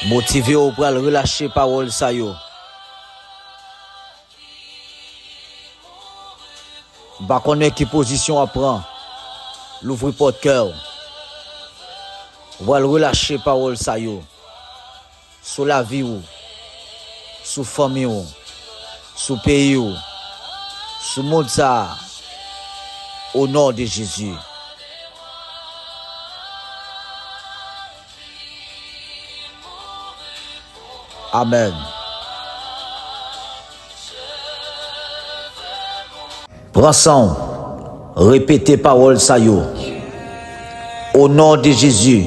Motivé ou pral relâcher parole ça yo. Ba connaît qui position à prendre. L'ouvrir porte cœur. Pral relâcher parole ça yo. Sur la vie ou, sur famille ou, sur pays ou, sur monde ça. Au nom de Jésus. Amen. Prends sang, répétez parole ça yo. Au nom de Jésus.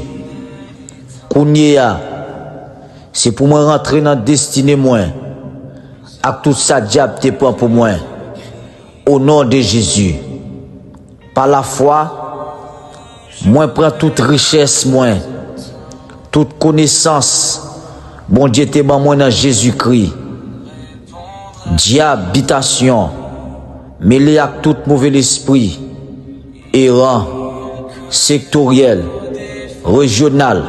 Kounia, c'est pour moi rentrer dans destinée moi. Avec tout ça diable te prend pour moi. Au nom de Jésus. Par la foi, moi prends toute richesse moi. Toute connaissance. Bon Dieu te ban moi dans Jésus-Christ. Diabitation, mêlé à tout mauvais esprit, errant, sectoriel, régional,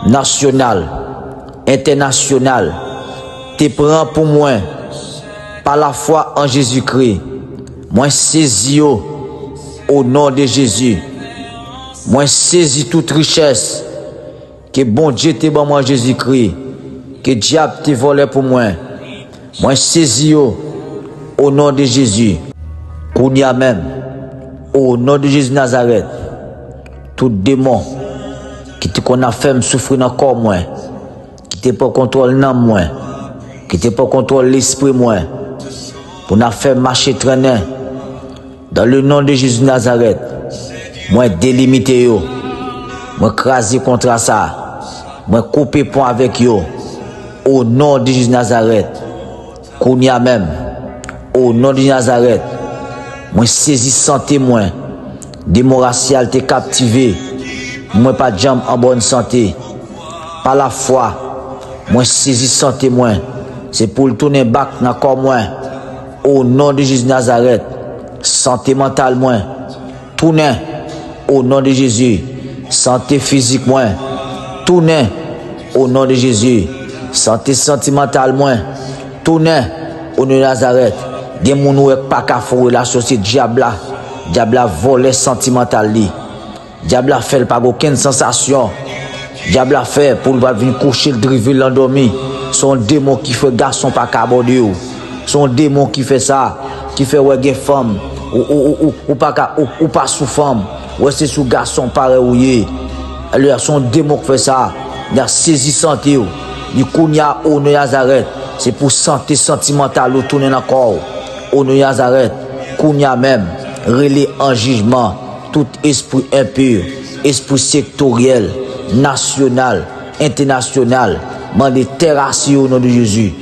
national, international, te prends pour moi, par la foi en Jésus-Christ. Moi saisis au nom de Jésus. Moi saisis toute richesse que bon Dieu te ban moi Jésus-Christ. Que diable te volé pour moi. Moi saisis au nom de Jésus. Kounia même. Au nom de Jésus Nazareth. Tout démon qui te qu'on a fait souffrir dans le corps moi. Qui te pas contrôle dans moi. Qui te pas contrôle l'esprit moi. Pour nous faire marcher traîner. Dans le nom de Jésus Nazareth. Moi délimiter yo. Moi craser contre ça. Moi couper point avec yo. Au nom de Jésus Nazareth, Kounia même, au nom de Jésus Nazareth, moi saisis santé moi, démon racial t'es captivé, moi pas de jambe en bonne santé, par la foi, moi saisis santé moi, c'est pour le tourner back dans corps moi, au nom de Jésus Nazareth, santé mentale moi, tourner, au nom de Jésus, santé physique moi, tourner, au nom de Jésus. Santé sentimentale moins, tourner au nom de Nazareth. Des moun ou pas qu'à faire relation c'est diable a volé sentimental li. Diable a fait pas aucune sensation. Diable a fait pour venir coucher le drivel l'endormi. Son démon qui fait garçon pas cabodé ou. Son démon qui fait ça, qui fait ouais gen femme ou pas sous femme. Ouais c'est sous garçon pareil ou yé. Alors son démon qui fait ça, il a saisi santé ou. Du Kounia au nom de Nazareth, c'est pour santé sentimentale ou tourner dans le corps. Au nom de Nazareth, Kounia même, relais en jugement, tout esprit impur, esprit sectoriel, national, international, mandé terrasser au nom de Jésus.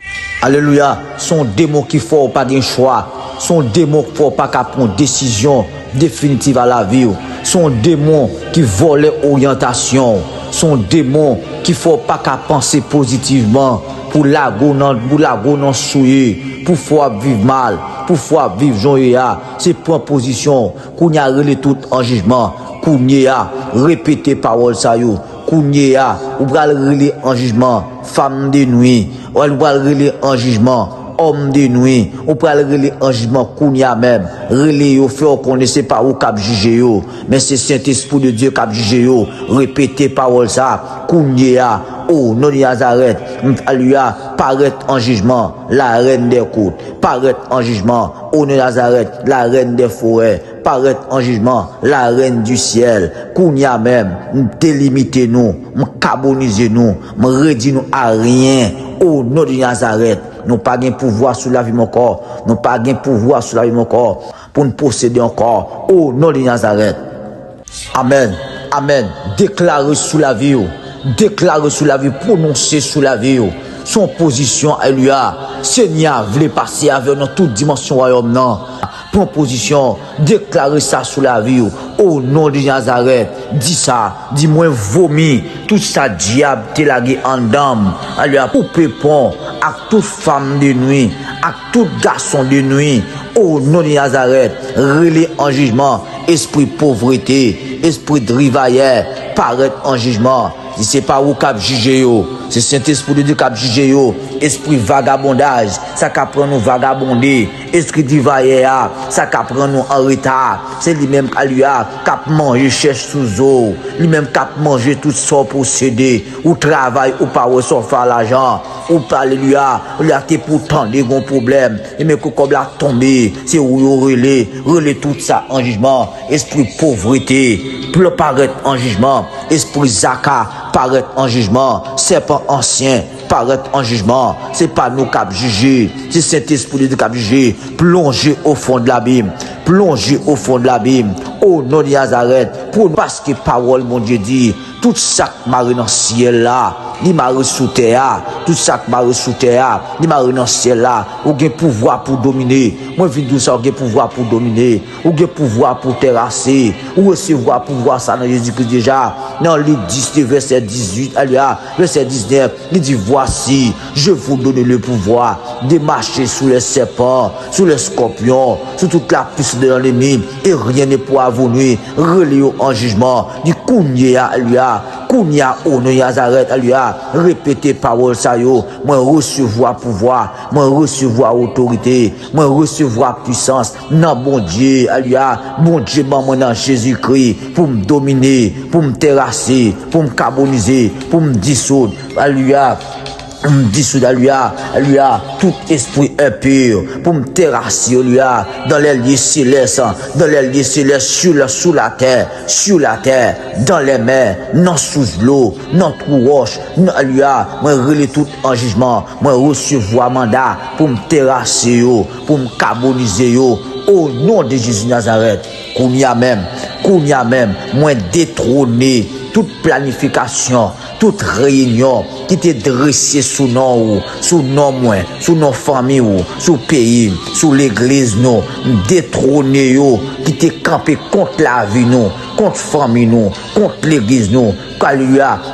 Alléluia, son démon qui faut pas de choix, son démon qui faut pas prendre décision définitive à la vie, son démon qui vole orientation. Son démon qu'il faut pas qu'à penser positivement pour la non souillé pour fois vivre mal pour fois vivre joyeux c'est point position qu'on y a relé tout en jugement qu'on y a répéter parole ça yo qu'on y a ou bral relé en jugement femme de nuit ou bral relé en jugement homme de nuit, ou pral relé en jugement kounia même, relé yo fait qu'on ne sait pas où cap juger yo, mais c'est Saint-Esprit de Dieu cap juger yo, répétez parole ça, kounia, oh, non de Nazareth, alléluia, paraître en jugement, la reine des côtes, paraître en jugement, oh, de Nazareth, la reine des forêts, paraître en jugement, la reine du ciel, kounia même, délimitez nous, carboniser nous, réduire nous à rien, oh, non de Nazareth, nous pas gain pouvoir sur la vie mon corps, nous pas gain pouvoir sur la vie mon corps pour nous posséder encore. Au nom de Nazareth. Amen. Amen. Déclarer sous la vie, déclarer sous la vie, prononcer sous la vie. Son position, alléluia. Seigneur, voulait passer avec nous toute dimension royaume non. Prends position, déclarer ça sous la vie. Au nom de Nazareth, dis ça, dis-moi vomi, tout ça diable te lagué en dame. Alléluia, pour pépon, à toute femme de nuit, à tout garçon de nuit. Au nom de Nazareth, relais en jugement, esprit pauvreté, esprit de rivaillère, paraître en jugement. Si c'est pas où cap juger yo, c'est Saint-Esprit de Dieu qui a jugé yo, esprit vagabondage, ça qui prend nous vagabonder, esprit divaillé, ça qui prend nous en retard, c'est lui-même qui lui a mangé cherche sous eau, lui-même qui a mangé tout ça possédé, ou travail, ou pas, ou sans faire l'argent, ou pas, lui a été pourtant des gros problèmes, et mais comme la tombé, c'est où relais tout ça en jugement, esprit pauvreté, plus paraître en jugement, esprit Zaka paraître en jugement, serpent ancien paraître en jugement, c'est pas nous qui avons jugé, c'est cet esprit de qui a jugé, plonger au fond de l'abîme, plonger au fond de l'abîme, au nom de Nazareth, pour parce que parole, mon Dieu dit, tout ça qui m'a dans le ciel là, il m'a sous terre, tout ça qui m'a sous terre, il m'a dans le ciel là, ou gen pouvoir pour dominer, moi je dis ça, ou gen pouvoir pour dominer, ou gen pouvoir pour terrasser, ou recevoir pouvoir ça dans Jésus-Christ déjà, dans Luc 10, verset 18, verset 19, il dit voici, je vous donne le pouvoir de marcher sous les serpents, sous les scorpions, sous toute la puissance de l'ennemi, et rien ne pourra vous nuire, relié en jugement, du Kounia, Kounia, au nom de Nazareth, répétez parole ça yo, moi recevoir pouvoir, moi recevoir autorité, moi recevoir puissance, non bon Dieu, bon Dieu, maman dans Jésus-Christ, pour me dominer, pour me terrasser, pour me carboniser, pour me dissoudre, tout esprit impur pour me terrasser dans les lieux célestes, sous la terre, dans les mers, non sous l'eau, non trou roche, moi relais tout en jugement, moi recevoir mandat pour me terrasser, pour me carboniser, au nom de Jésus Nazareth, qu'on y a même, moi détrôner toute planification, toute réunion qui était dressée sous nos moins, sous nos familles, sous pays, sous l'église, nous, détrôner, qui était campé contre la vie, nous, contre famille, nous, contre l'église, nous,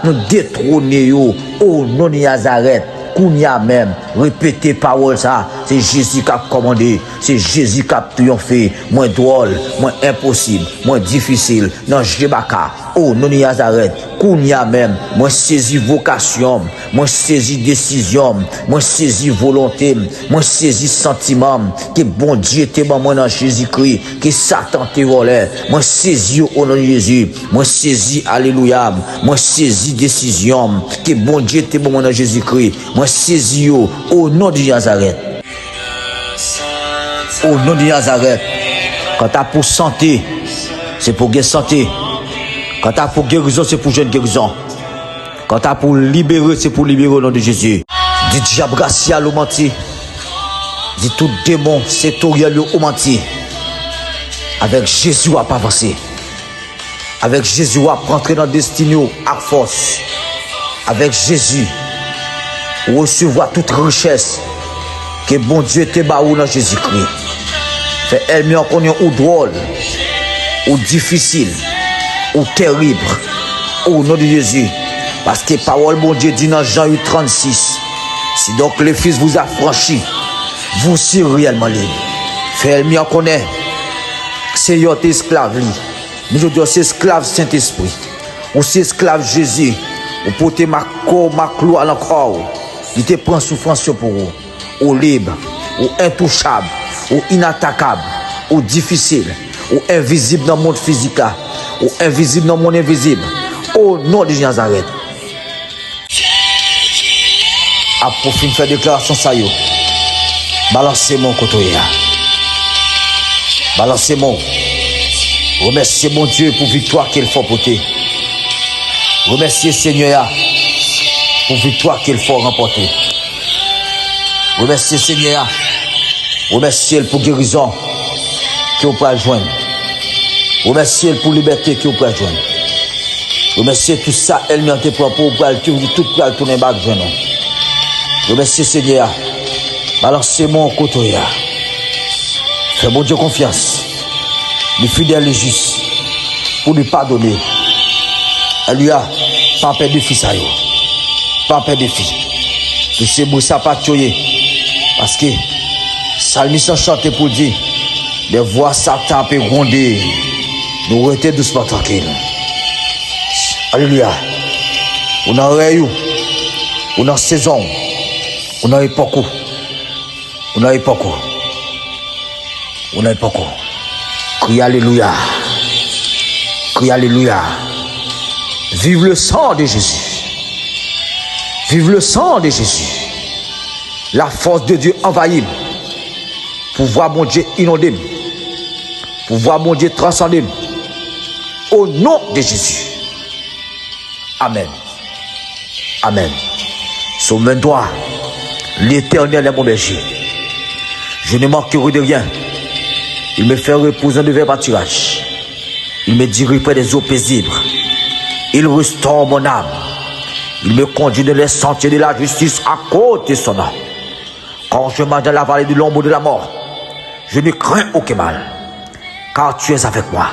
nous détrôner, au nom de Nazareth. Kounia même, répétez parole ça, c'est Jésus qui a commandé, c'est Jésus qui a triomphé, moins drôle, moins impossible, moins difficile, non Jebaka, oh non Nazareth, Kounia même, moi saisi vocation, moi saisi décision, moi saisi volonté, moi saisi sentiment, que bon Dieu t'es moi dans Jésus-Christ, que Satan t'es volé, moi saisi au nom de Jésus, moi saisi alléluia, moi saisi décision, que bon Dieu t'es moi dans Jésus-Christ, moi saisi au nom de Nazareth. Au nom de Nazareth. Quand tu as pour santé, c'est pour guérir santé. Quand tu as pour guérison, c'est pour jeune guérison. Quand tu as pour libérer, c'est pour libérer au nom de Jésus. Dit diable racial au menti. Dit tout démon sectoriel au menti. Avec Jésus, on va pas avancer. Avec Jésus, on va rentrer dans le destin à force. Avec Jésus, recevoir toute richesse que bon Dieu te baou dans Jésus-Christ. Fait elle mieux qu'on ou drôle, ou difficile, ou terrible, au nom de Jésus. Parce que parole bon Dieu dit dans Jean 8, 36, si donc le Fils vous a franchi, vous serez réellement libre. Fait elle mieux qu'on est, c'est votre esclave, mais je dis c'est esclave Saint-Esprit, ou c'est esclave Jésus, ou portez ma clou à l'encore. Il te prend souffrance pour vous, ou libre, ou intouchable, ou inattaquable, ou difficile, ou invisible dans le monde physique, ou invisible dans le monde invisible. Au nom de Nazareth. A pour fin faire déclaration ça yo. Balancez mon côté. Balancez mon. Remerciez mon Dieu pour victoire qu'il faut porter. Remerciez Seigneur pour victoire qu'il faut remporter. Remerciez Seigneur. Remerciez pour guérison que vous pouvez joindre. Remerciez pour liberté que vous pouvez joindre. Remerciez tout ça, elle m'a été propre pour tout pour tourner back joindre. Remerciez Seigneur. Balancez mon côté. Fais mon Dieu confiance. Le fidèle et juste pour lui pardonner. Elle lui a pas peur de fils à eux. Pas peur de fils. Que c'est beau ça pas tuer. Parce que Salmis a chanté pour dire des voix Satan peut gronder. Nous restons doucement tranquilles. Alléluia. On a réussi. ou dans saison, ou dans époque, ou dans époque, ou dans époque. Crie Alléluia. Crie Alléluia. Vive le sang de Jésus. Vive le sang de Jésus. La force de Dieu envahit. Pouvoir mon Dieu inondé. Pouvoir mon Dieu transcender. Au nom de Jésus. Amen. Amen. Soumène-toi. L'Éternel est mon berger. Je ne manquerai de rien. Il me fait reposer de verts pâturages. Il me dirige près des eaux paisibles. Il restaure mon âme. Il me conduit dans les sentiers de la justice à cause de son nom. Quand je marche dans la vallée de l'ombre de la mort, je ne crains aucun mal, car tu es avec moi.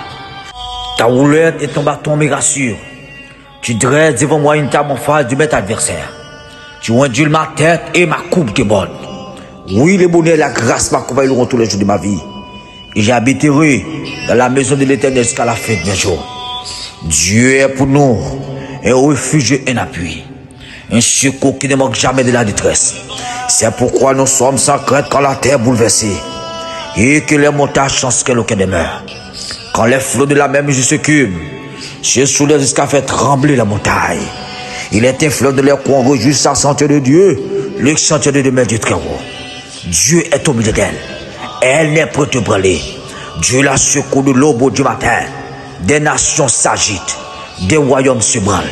Ta houlette et ton bâton me rassurent. Tu dresses devant moi une table en face de mes adversaires. Tu ondules ma tête et ma coupe déborde. Oui, le bonheur et la grâce m'accompagneront tous les jours de ma vie. Et j'habiterai dans la maison de l'Éternel jusqu'à la fin de mes jours. Dieu est pour nous un refuge et un appui, un secours qui ne manque jamais de la détresse. C'est pourquoi nous sommes sans crainte quand la terre est bouleversée et que les montagnes chancellent aucun demeure. Quand les flots de la mer me secouent, je soulève jusqu'à faire trembler la montagne. Il est un fleuve de l'air qu'on réjouisse à sentier de Dieu, le sentier de demeure du Très-Haut. Dieu est au milieu d'elle. Elle n'est prête de brûler. Dieu la secoue de l'aube du matin. Des nations s'agitent, des royaumes se branlent,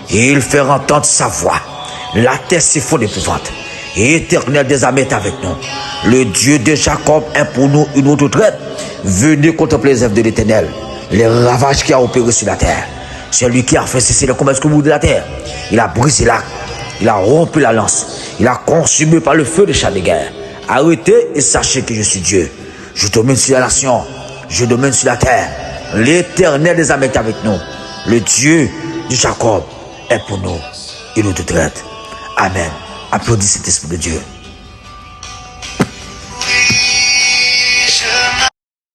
et il fait entendre sa voix. La terre s'effondre d'épouvante. Et Éternel des armées est avec nous. Le Dieu de Jacob est pour nous une autre traite. Venez contempler les œuvres de l'Éternel, les ravages qu'il a opérés sur la terre. C'est lui qui a fait cesser le commerce de la terre. Il a brisé l'arc, il a rompu la lance, il a consumé par le feu des chars de guerre. Arrêtez et sachez que je suis Dieu. Je domine sur la nation, je domine sur la terre. L'Éternel des armées est avec nous. Le Dieu de Jacob est pour nous. Il nous traite. Amen. Applaudissez cet esprit de Dieu.